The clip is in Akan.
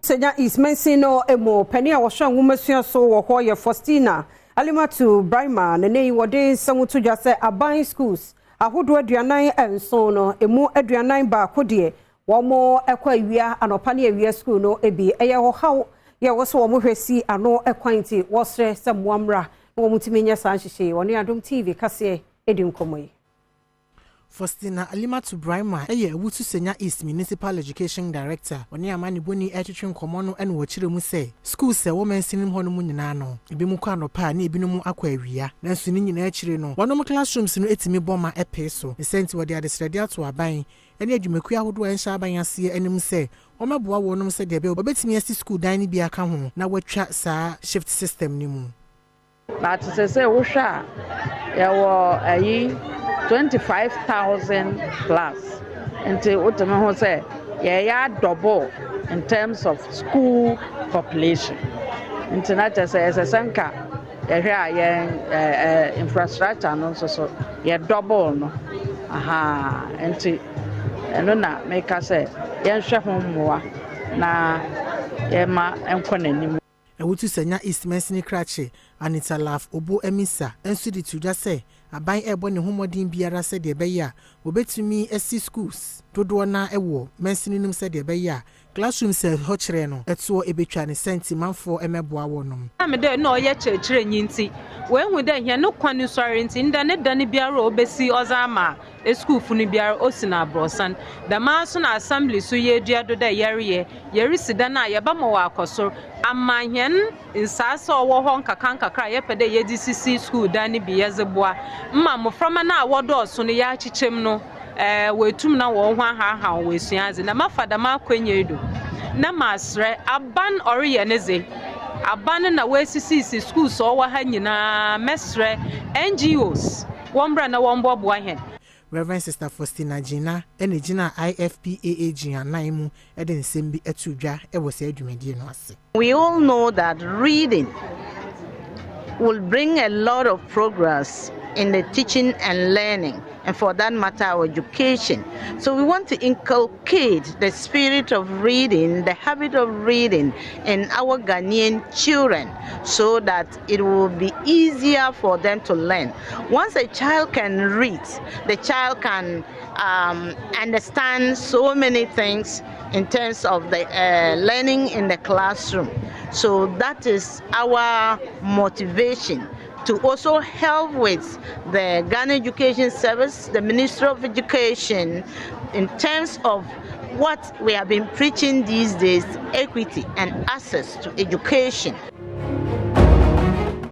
Senya East mensino emo penny a washa nwumasua so wo ho ye Faustina Alimatu Brima na nei wode samutu dwa se aban schools ahodo aduanan enso no emu aduanan ba kodie wo mo ekwa awia anopa ne awia school no ebi eye ho haw ye wo so wo mo hwesi ano ekwanti wo sre se moamra wo mutimenya san hihye woni Adom TV Kasee edi nkomoyi. Faustina Alimatu Brima Awutu Senya East Municipal Education Director oni amani boni etwetwe nkomo no ene wo kire mu se school se wo mansinim ho no mu nyina no ebi mu kwa no pa na ebi no mu akwa awia nanso ni nyina akire no wono classrooms no etimi boma epe so senti wo de adesrede ato aban ene adwumaku ahodo enhya aban ase enim se wo meboa wo no se de be obetimi asi school dan ni bi aka ho na watwa saa shift system ni mu but se wo hwa ya wo ayi 25,000 plus until ultimately say yeah double in terms of school population until not just as a sanka infrastructure no so yeah double no aha until na make us say yeah hwehomwa na ma enkonanim. Awutu Senya East Mensini Krache Anita Laf Obo Emisa ensu di tuja se aban ebo ne homodin biara se de beya obetumi esi schools dodo na ewo Mensini num se de beya classroom se ho kire no eto ebetwa ne senti manfo emeboa wonom me de no ye chekire nyinti we hu de hia no kwani sori nti nda ne dane biara obesi ozama school funu biara osina brosan da maso na assembly so ye duado da yeri sida na ye ba mo wa akoso amanhen insasa owo ho nkakra ye pede ye DCC school dane bi yezeboa mma mo frama na wodo so no ya chichem no wetum na wo ho ha we suaze na mafada makwenye edo na masre aban oriye neze aban na we CCC school so wa ha nyina mesre NGOs wombra na wombobo ahen. Reverend Sister Faustina Gina ene Gina IFPAA Gina naimu eden sembi etudwa ewo se adwumadi no ase. We all know that reading will bring a lot of progress in the teaching and learning, and for that matter our education. So we want to inculcate the spirit of reading, the habit of reading in our Ghanaian children so that it will be easier for them to learn. Once a child can read, the child can understand so many things in terms of the learning in the classroom. So that is our motivation to also help with the Ghana Education Service, the Ministry of Education, in terms of what we have been preaching these days, equity and access to education.